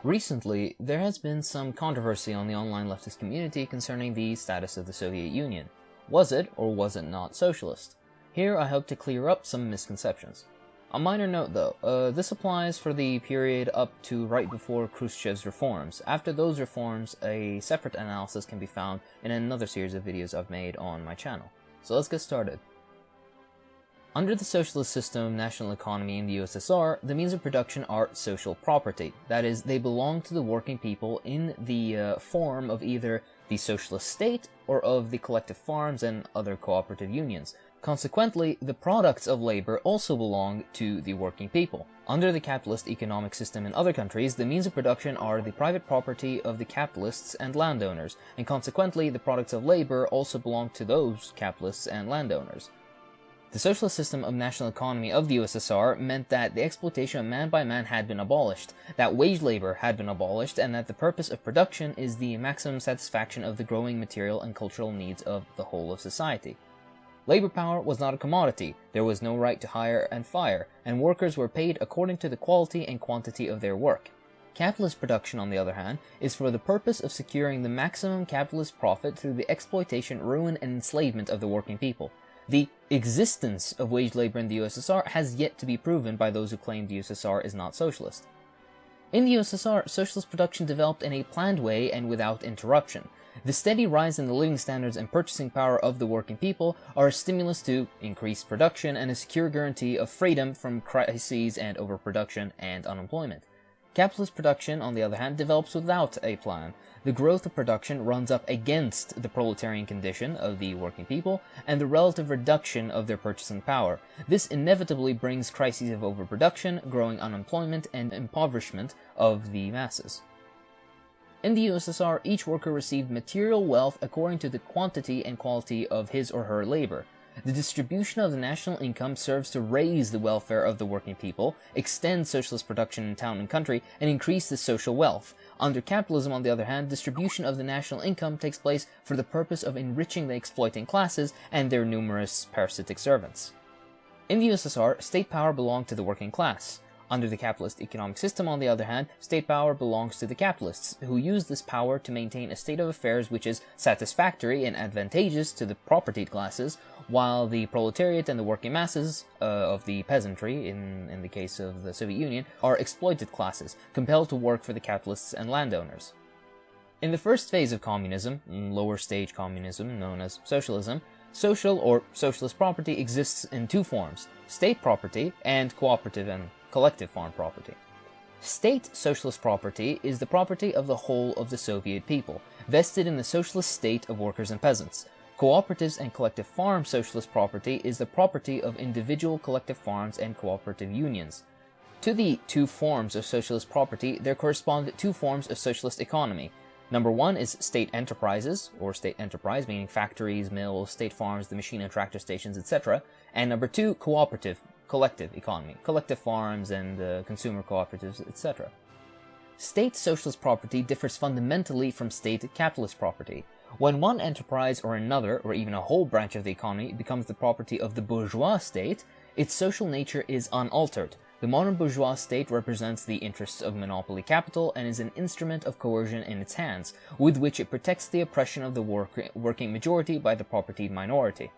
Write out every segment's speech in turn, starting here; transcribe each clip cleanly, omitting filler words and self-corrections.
Recently, there has been some controversy on the online leftist community concerning the status of the Soviet Union. Was it, or was it not, socialist? Here I hope to clear up some misconceptions. A minor note though, this applies for the period up to right before Khrushchev's reforms. After those reforms, a separate analysis can be found in another series of videos I've made on my channel. So let's get started. Under the socialist system of national economy in the USSR, the means of production are social property. That is, they belong to the working people in the form of either the socialist state or of the collective farms and other cooperative unions. Consequently, the products of labor also belong to the working people. Under the capitalist economic system in other countries, the means of production are the private property of the capitalists and landowners, and consequently the products of labor also belong to those capitalists and landowners. The socialist system of national economy of the USSR meant that the exploitation of man by man had been abolished, that wage labor had been abolished, and that the purpose of production is the maximum satisfaction of the growing material and cultural needs of the whole of society. Labor power was not a commodity, there was no right to hire and fire, and workers were paid according to the quality and quantity of their work. Capitalist production, on the other hand, is for the purpose of securing the maximum capitalist profit through the exploitation, ruin, and enslavement of the working people. The existence of wage labor in the USSR has yet to be proven by those who claim the USSR is not socialist. In the USSR, socialist production developed in a planned way and without interruption. The steady rise in the living standards and purchasing power of the working people are a stimulus to increased production and a secure guarantee of freedom from crises and overproduction and unemployment. Capitalist production, on the other hand, develops without a plan. The growth of production runs up against the proletarian condition of the working people and the relative reduction of their purchasing power. This inevitably brings crises of overproduction, growing unemployment, and impoverishment of the masses. In the USSR, each worker received material wealth according to the quantity and quality of his or her labor. The distribution of the national income serves to raise the welfare of the working people, extend socialist production in town and country, and increase the social wealth. Under capitalism, on the other hand, distribution of the national income takes place for the purpose of enriching the exploiting classes and their numerous parasitic servants. In the USSR, state power belonged to the working class. Under the capitalist economic system, on the other hand, state power belongs to the capitalists, who use this power to maintain a state of affairs which is satisfactory and advantageous to the propertied classes, while the proletariat and the working masses of the peasantry, in the case of the Soviet Union, are exploited classes, compelled to work for the capitalists and landowners. In the first phase of communism, lower stage communism known as socialism, social or socialist property exists in two forms: state property and cooperative and collective farm property. State socialist property is the property of the whole of the Soviet people, vested in the socialist state of workers and peasants. Cooperatives and collective farm socialist property is the property of individual collective farms and cooperative unions. To the two forms of socialist property, there correspond two forms of socialist economy. Number one is state enterprises, or state enterprise, meaning factories, mills, state farms, the machine and tractor stations, etc. And number two, cooperative, collective economy, collective farms and consumer cooperatives, etc. State socialist property differs fundamentally from state capitalist property. When one enterprise or another, or even a whole branch of the economy, becomes the property of the bourgeois state, its social nature is unaltered. The modern bourgeois state represents the interests of monopoly capital and is an instrument of coercion in its hands, with which it protects the oppression of the working majority by the propertied minority.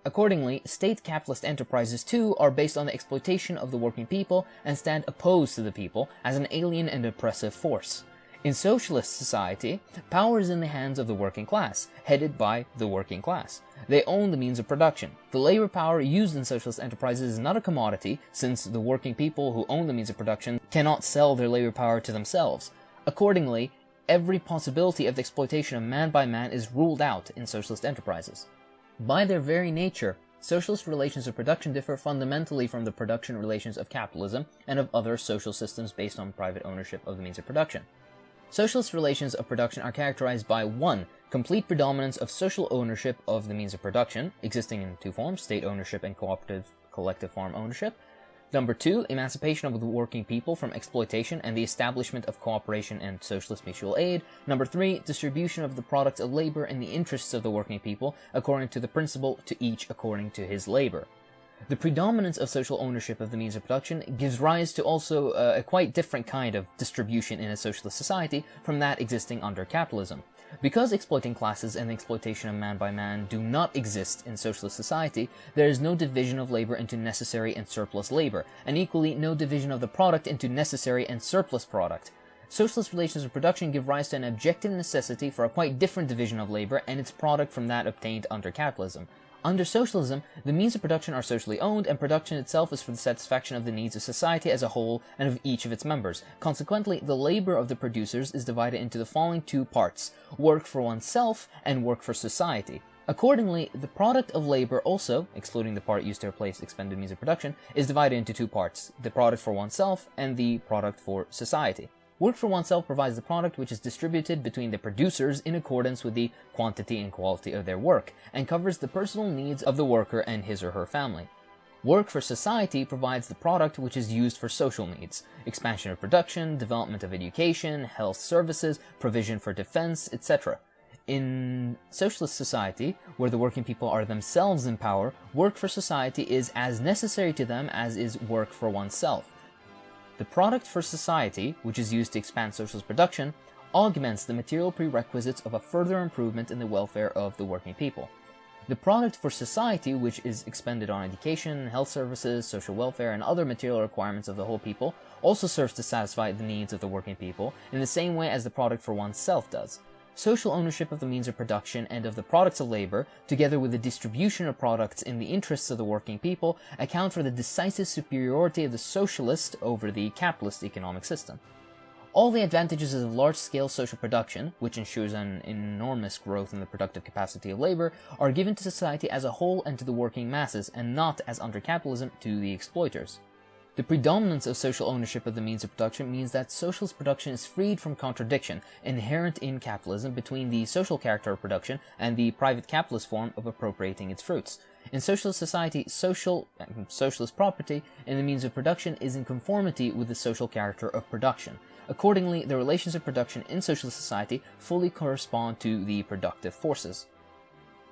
Accordingly, state capitalist enterprises too are based on the exploitation of the working people and stand opposed to the people as an alien and oppressive force. In socialist society, power is in the hands of the working class, headed by the working class. They own the means of production. The labor power used in socialist enterprises is not a commodity, since the working people who own the means of production cannot sell their labor power to themselves. Accordingly, every possibility of the exploitation of man by man is ruled out in socialist enterprises. By their very nature, socialist relations of production differ fundamentally from the production relations of capitalism and of other social systems based on private ownership of the means of production. Socialist relations of production are characterized by 1. Complete predominance of social ownership of the means of production, existing in two forms, state ownership and cooperative collective farm ownership. Number 2, emancipation of the working people from exploitation and the establishment of cooperation and socialist mutual aid. Number 3, distribution of the products of labor in the interests of the working people according to the principle to each according to his labor. The predominance of social ownership of the means of production gives rise to also a quite different kind of distribution in a socialist society from that existing under capitalism. Because exploiting classes and the exploitation of man by man do not exist in socialist society, there is no division of labor into necessary and surplus labor, and equally no division of the product into necessary and surplus product. Socialist relations of production give rise to an objective necessity for a quite different division of labor and its product from that obtained under capitalism. Under socialism, the means of production are socially owned, and production itself is for the satisfaction of the needs of society as a whole and of each of its members. Consequently, the labor of the producers is divided into the following two parts: work for oneself and work for society. Accordingly, the product of labor also, excluding the part used to replace expended means of production, is divided into two parts: the product for oneself and the product for society. Work for oneself provides the product which is distributed between the producers in accordance with the quantity and quality of their work, and covers the personal needs of the worker and his or her family. Work for society provides the product which is used for social needs: expansion of production, development of education, health services, provision for defense, etc. In socialist society, where the working people are themselves in power, work for society is as necessary to them as is work for oneself. The product for society, which is used to expand socialist production, augments the material prerequisites of a further improvement in the welfare of the working people. The product for society, which is expended on education, health services, social welfare, and other material requirements of the whole people, also serves to satisfy the needs of the working people in the same way as the product for oneself does. Social ownership of the means of production and of the products of labor, together with the distribution of products in the interests of the working people, account for the decisive superiority of the socialist over the capitalist economic system. All the advantages of large-scale social production, which ensures an enormous growth in the productive capacity of labor, are given to society as a whole and to the working masses, and not, as under capitalism, to the exploiters. The predominance of social ownership of the means of production means that socialist production is freed from contradiction inherent in capitalism between the social character of production and the private capitalist form of appropriating its fruits. In socialist society, socialist property in the means of production is in conformity with the social character of production. Accordingly, the relations of production in socialist society fully correspond to the productive forces.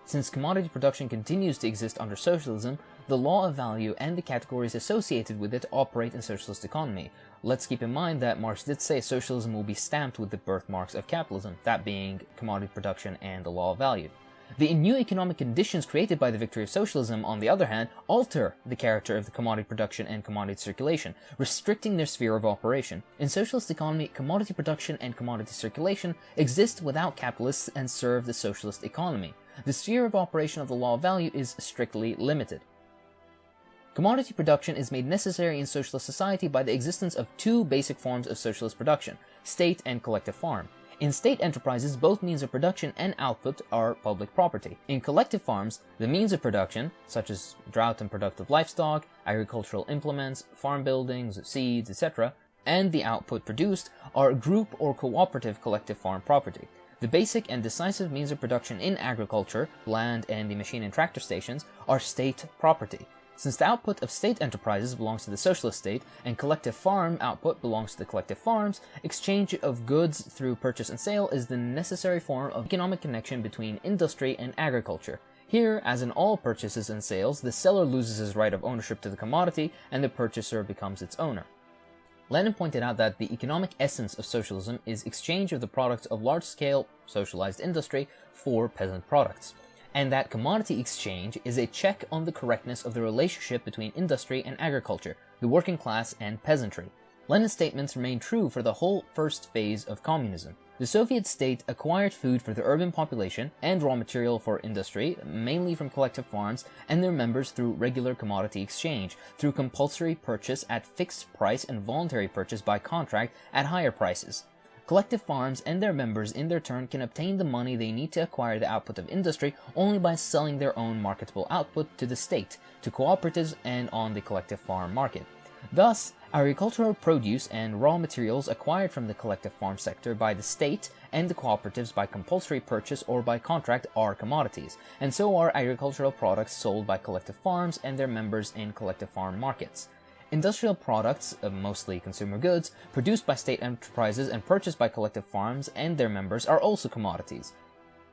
Since commodity production continues to exist under socialism, the law of value and the categories associated with it operate in socialist economy. Let's keep in mind that Marx did say socialism will be stamped with the birthmarks of capitalism, that being commodity production and the law of value. The new economic conditions created by the victory of socialism, on the other hand, alter the character of the commodity production and commodity circulation, restricting their sphere of operation. In socialist economy, commodity production and commodity circulation exist without capitalists and serve the socialist economy. The sphere of operation of the law of value is strictly limited. Commodity production is made necessary in socialist society by the existence of two basic forms of socialist production: state and collective farm. In state enterprises, both means of production and output are public property. In collective farms, the means of production, such as drought and productive livestock, agricultural implements, farm buildings, seeds, etc., and the output produced are group or cooperative collective farm property. The basic and decisive means of production in agriculture, land, and the machine and tractor stations are state property. Since the output of state enterprises belongs to the socialist state, and collective farm output belongs to the collective farms, exchange of goods through purchase and sale is the necessary form of economic connection between industry and agriculture. Here, as in all purchases and sales, the seller loses his right of ownership to the commodity, and the purchaser becomes its owner. Lenin pointed out that the economic essence of socialism is exchange of the products of large-scale socialized industry for peasant products, and that commodity exchange is a check on the correctness of the relationship between industry and agriculture, the working class and peasantry. Lenin's statements remain true for the whole first phase of communism. The Soviet state acquired food for the urban population and raw material for industry, mainly from collective farms and their members through regular commodity exchange, through compulsory purchase at fixed price and voluntary purchase by contract at higher prices. Collective farms and their members in their turn can obtain the money they need to acquire the output of industry only by selling their own marketable output to the state, to cooperatives, and on the collective farm market. Thus, agricultural produce and raw materials acquired from the collective farm sector by the state and the cooperatives by compulsory purchase or by contract are commodities, and so are agricultural products sold by collective farms and their members in collective farm markets. Industrial products, mostly consumer goods, produced by state enterprises and purchased by collective farms and their members are also commodities.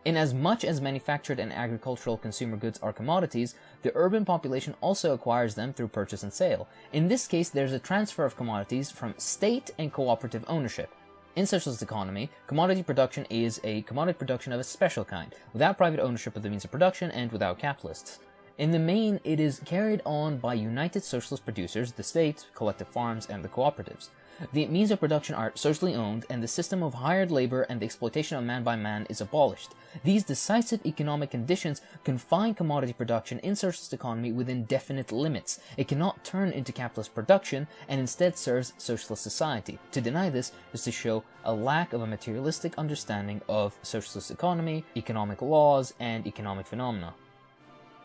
Inasmuch as manufactured and agricultural consumer goods are commodities, the urban population also acquires them through purchase and sale. In this case, there's a transfer of commodities from state and cooperative ownership. In socialist economy, commodity production is a commodity production of a special kind, without private ownership of the means of production and without capitalists. In the main, it is carried on by united socialist producers, the state, collective farms, and the cooperatives. The means of production are socially owned, and the system of hired labor and the exploitation of man by man is abolished. These decisive economic conditions confine commodity production in socialist economy within definite limits. It cannot turn into capitalist production, and instead serves socialist society. To deny this is to show a lack of a materialistic understanding of socialist economy, economic laws, and economic phenomena.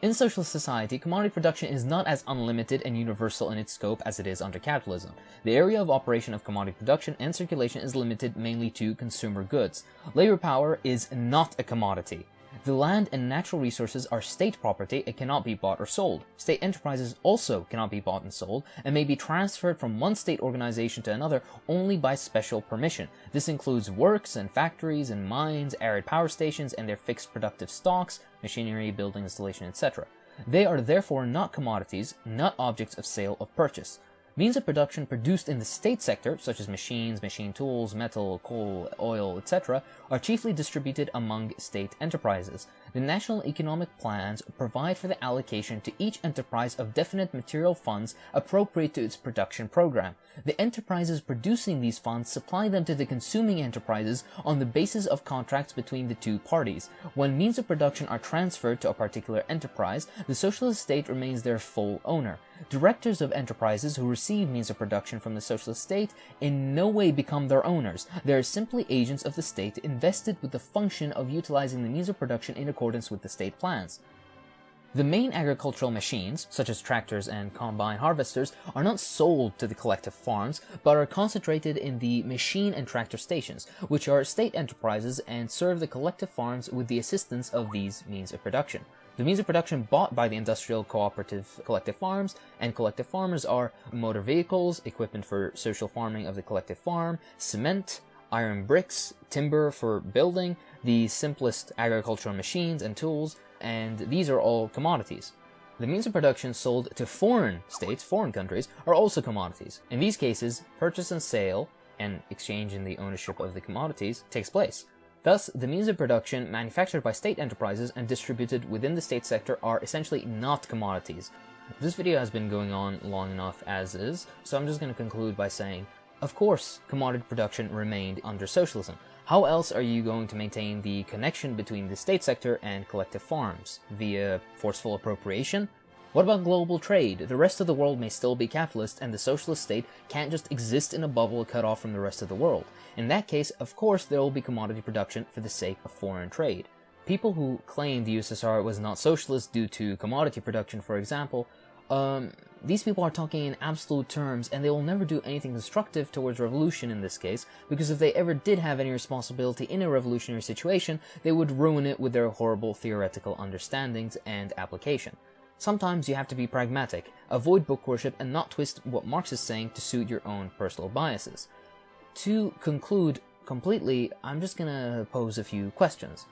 In socialist society, commodity production is not as unlimited and universal in its scope as it is under capitalism. The area of operation of commodity production and circulation is limited mainly to consumer goods. Labor power is not a commodity. The land and natural resources are state property. It cannot be bought or sold. State enterprises also cannot be bought and sold, and may be transferred from one state organization to another only by special permission. This includes works and factories and mines, arid power stations and their fixed productive stocks, machinery, building installation, etc. They are therefore not commodities, not objects of sale or purchase. Means of production produced in the state sector, such as machines, machine tools, metal, coal, oil, etc., are chiefly distributed among state enterprises. The national economic plans provide for the allocation to each enterprise of definite material funds appropriate to its production program. The enterprises producing these funds supply them to the consuming enterprises on the basis of contracts between the two parties. When means of production are transferred to a particular enterprise, the socialist state remains their full owner. Directors of enterprises who receive means of production from the socialist state in no way become their owners. They are simply agents of the state invested with the function of utilizing the means of production in accordance with the state plans. The main agricultural machines, such as tractors and combine harvesters, are not sold to the collective farms, but are concentrated in the machine and tractor stations, which are state enterprises and serve the collective farms with the assistance of these means of production. The means of production bought by the industrial cooperative collective farms and collective farmers are motor vehicles, equipment for social farming of the collective farm, cement, iron bricks, timber for building, the simplest agricultural machines and tools, and these are all commodities. The means of production sold to foreign states, foreign countries, are also commodities. In these cases, purchase and sale, and exchange in the ownership of the commodities, takes place. Thus, the means of production manufactured by state enterprises and distributed within the state sector are essentially not commodities. This video has been going on long enough as is, so I'm just going to conclude by saying, of course, commodity production remained under socialism. How else are you going to maintain the connection between the state sector and collective farms? Via forceful appropriation? What about global trade? The rest of the world may still be capitalist, and the socialist state can't just exist in a bubble cut off from the rest of the world. In that case, of course, there will be commodity production for the sake of foreign trade. People who claim the USSR was not socialist due to commodity production, for example, these people are talking in absolute terms, and they will never do anything constructive towards revolution in this case, because if they ever did have any responsibility in a revolutionary situation, they would ruin it with their horrible theoretical understandings and application. Sometimes you have to be pragmatic, avoid book worship, and not twist what Marx is saying to suit your own personal biases. To conclude completely, I'm just gonna pose a few questions.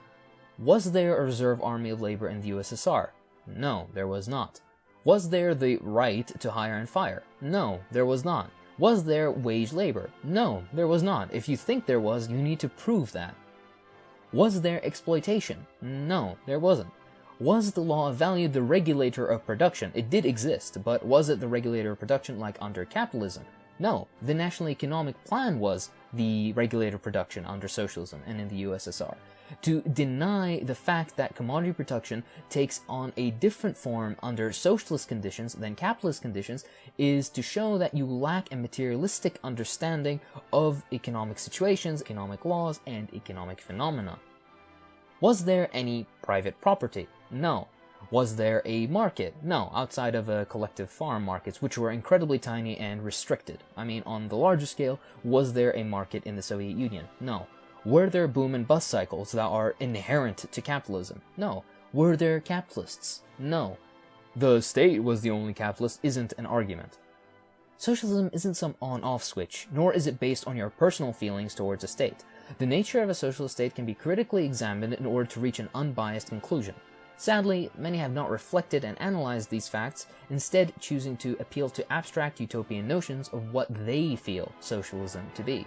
Was there a reserve army of labor in the USSR? No, there was not. Was there the right to hire and fire? No, there was not. Was there wage labor? No, there was not. If you think there was, you need to prove that. Was there exploitation? No, there wasn't. Was the law of value the regulator of production? It did exist, but was it the regulator of production like under capitalism? No, the National Economic Plan was the regulator of production under socialism and in the USSR. To deny the fact that commodity production takes on a different form under socialist conditions than capitalist conditions is to show that you lack a materialistic understanding of economic situations, economic laws, and economic phenomena. Was there any private property? No. Was there a market? No, outside of collective farm markets, which were incredibly tiny and restricted. I mean, on the larger scale, was there a market in the Soviet Union? No. Were there boom and bust cycles that are inherent to capitalism? No. Were there capitalists? No. The state was the only capitalist isn't an argument. Socialism isn't some on-off switch, nor is it based on your personal feelings towards a state. The nature of a socialist state can be critically examined in order to reach an unbiased conclusion. Sadly, many have not reflected and analyzed these facts, instead choosing to appeal to abstract utopian notions of what they feel socialism to be.